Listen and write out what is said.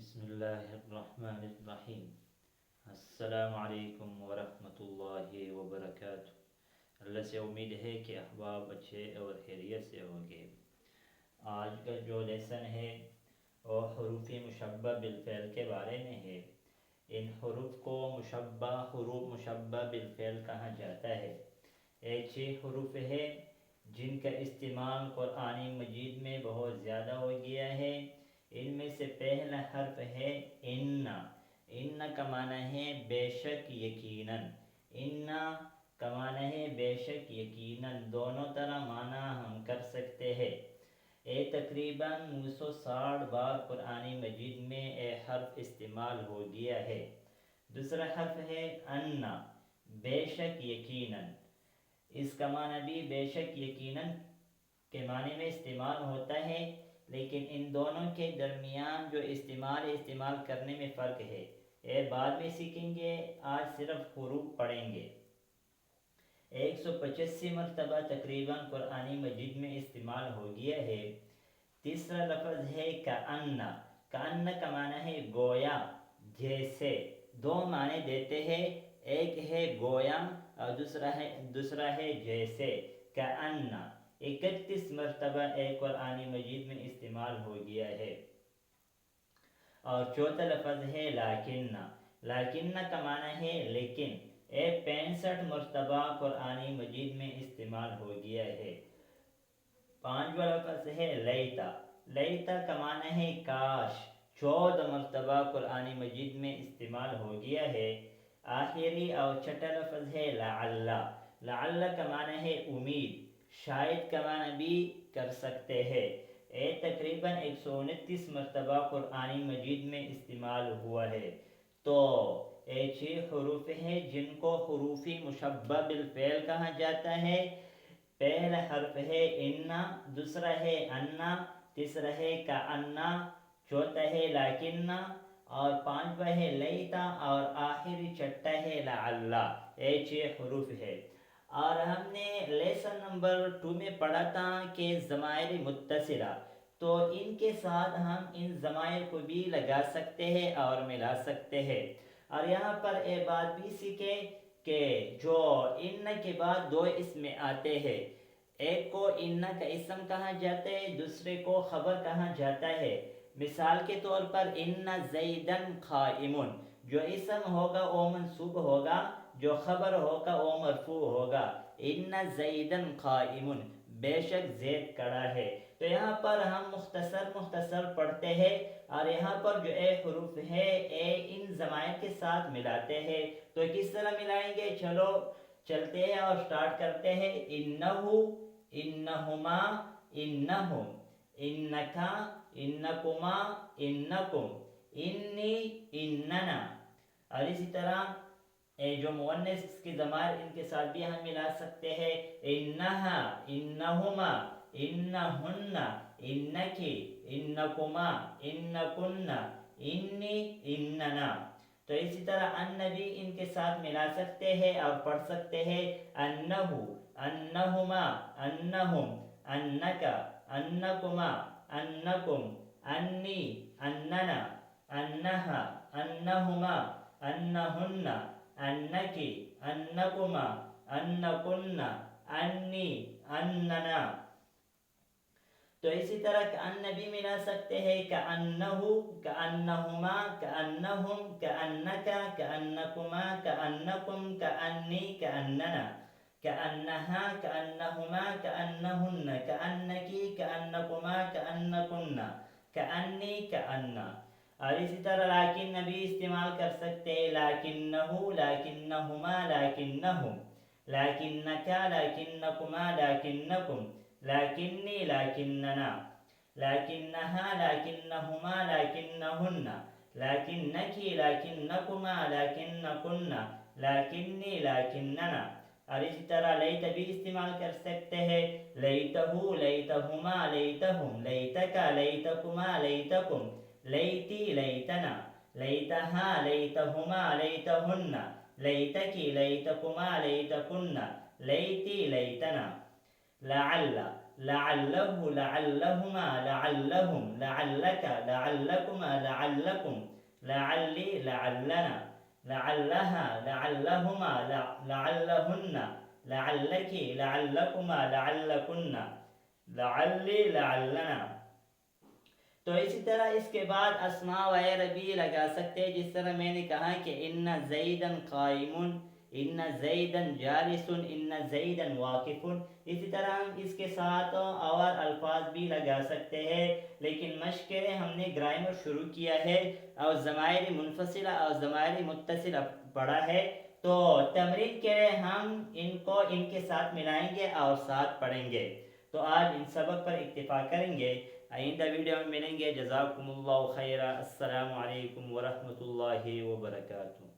بسم اللہ الرحمن الرحیم۔ السلام علیکم ورحمۃ اللہ وبرکاتہ۔ اللہ سے امید ہے کہ احباب اچھے اور خیریت سے ہوں گے۔ آج کا جو لیسن ہے وہ حروف مشبہ بالفعل کے بارے میں ہے۔ ان حروف کو حروف مشبہ بالفعل کہا جاتا ہے۔ یہ 6 حروف ہے جن کا استعمال قرآن مجید میں بہت زیادہ ہو گیا ہے۔ ان میں سے پہلا حرف ہے ان۔ ان کا معنی ہے بے شک یقیناً۔ ان کا معنی ہے بے شک یقیناً، دونوں طرح معنی ہم کر سکتے ہیں۔ یہ تقریباً 960 بار قرآن مجید میں یہ حرف استعمال ہو گیا ہے۔ دوسرا حرف ہے ان، بے شک یقیناً۔ اس کا معنی بھی بے شک یقیناً کے معنی میں استعمال ہوتا ہے، لیکن ان دونوں کے درمیان جو استعمال کرنے میں فرق ہے، یہ بعد میں سیکھیں گے، آج صرف حروف پڑھیں گے۔ 185 مرتبہ تقریباً قرآن مجید میں استعمال ہو گیا ہے۔ تیسرا لفظ ہے کأن۔ کأن کا معنی ہے گویا، جیسے۔ دو معنی دیتے ہیں، ایک ہے گویا اور دوسرا ہے جیسے۔ کأن 31 مرتبہ قرآن مجید میں استعمال ہو گیا ہے۔ اور چوتھا لفظ ہے لیکن۔ لیکن کا معنی ہے لیکن، 65 مرتبہ قرآن مجید میں استعمال ہو گیا ہے۔ پانچواں لفظ ہے لیتا۔ لیتا کا معنی ہے کاش، 14 مرتبہ قرآن مجید میں استعمال ہو گیا ہے۔ آخری اور چھٹا لفظ ہے لعل۔ لعل کا معنی ہے امید، شاید کا معنی بھی کر سکتے ہیں۔ یہ تقریباً 129 مرتبہ قرآن مجید میں استعمال ہوا ہے۔ تو یہ 6 حروف ہیں جن کو حروف مشبہ بالفعل کہا جاتا ہے۔ پہلا حرف ہے ان، دوسرا ہے ان، تیسرا ہے کأن، چوتھا ہے لیکن، اور پانچواں ہے لیتا، اور آخری چھٹا ہے لعل۔ یہ 6 حروف ہے۔ اور ہم نے لیسن نمبر 2 میں پڑھا تھا کہ ضمائر متصلہ، تو ان کے ساتھ ہم ان ضمائر کو بھی لگا سکتے ہیں اور ملا سکتے ہیں۔ اور یہاں پر یہ بات بھی سیکھیں کہ جو ان کے بعد 2 اسم آتے ہیں، ایک کو ان کا اسم کہا جاتا ہے، دوسرے کو خبر کہا جاتا ہے۔ مثال کے طور پر ان زیدن قائم، جو اسم ہوگا وہ منصوب ہوگا، جو خبر ہوگا وہ مرفوع ہوگا۔ ان زیدن قائم، بے شک زید کھڑا ہے۔ تو یہاں پر ہم مختصر پڑھتے ہیں، اور یہاں پر جو حروف ہے ان ضمائر کے ساتھ ملاتے ہیں۔ تو کس طرح ملائیں گے، چلو چلتے ہیں اور سٹارٹ کرتے ہیں۔ انہو، انہما، انہم، انکا، انکما، انکم، انی، اننا۔ اور اسی طرح جو مؤنث کی ضمائر ان کے ساتھ بھی ہم ملا سکتے ہیں۔ انہا، انہما، انہن، انکی، انکما، انکن، انی، اننا۔ تو اسی طرح ان بھی ان کے ساتھ ملا سکتے ہیں اور پڑھ سکتے ہیں۔ انہو، انہما، انہم، انکا، انکما، انکم، انی، اننا، انہا، انہما، انہن، انکی، انکما، انکن، انی، اننا۔ تو اسی طرح کأن بھی ملا سکتے ہیں۔ کأنہو، کأنہما، کأنہم، کأنکا، کأنکما، کأنکم، کأنی، کأننا، کأنہا، کأنہما، کأنہن، کأنکی، کأنکما، کأنکن، کأنی، کأنا۔ اور اسی طرح لیکن بھی استعمال کر سکتے ہیں۔ لیکنہو، لیکنہما، لیکنہم، لیکنکا، لیکنکما، لیکنکم، لیکنی، لیکننا، لیکنہا، لیکنہما، لیکنہن، لیکنکی، لیکنکما، لیکنکن، لیکنی، لیکننا۔ اور اسی طرح لیت بھی استعمال کر سکتے ہیں۔ لیتہو، لیتہما، لیتہم، لیتکا، لیتکما، لیتکم، لیتی، لیتنا، لیتہا، لیتہما، لیتہن، لیتکی، لیتکما، لیتکن، لیتی، لیتنا۔ لعل۔ لعله لعلهما لعلهم لعلك لعلكما لعلكم لعلي لعلنا لعلها لعلهما لعلهن لعلك لعلكما لعلكن لعلی لعلنا. تو اسی طرح اس کے بعد اسماء غیر بھی لگا سکتے ہیں، جس طرح میں نے کہا کہ ان زیدن قائم، ان زیدن جالس، ان زیدن واقف. اسی طرح ہم اس کے ساتھ اور الفاظ بھی لگا سکتے ہیں، لیکن مشق کے لیے ہم نے گرامر شروع کیا ہے اور ضمائر منفصلہ اور ضمائر متصلہ پڑھا ہے، تو تمرین کے لیے ہم ان کو ان کے ساتھ ملائیں گے اور ساتھ پڑھیں گے. تو آج ان سبق پر اکتفا کریں گے، آئندہ ویڈیو میں ملیں گے. جزاکم اللہ خیرہ. السلام علیکم ورحمۃ اللہ وبرکاتہ.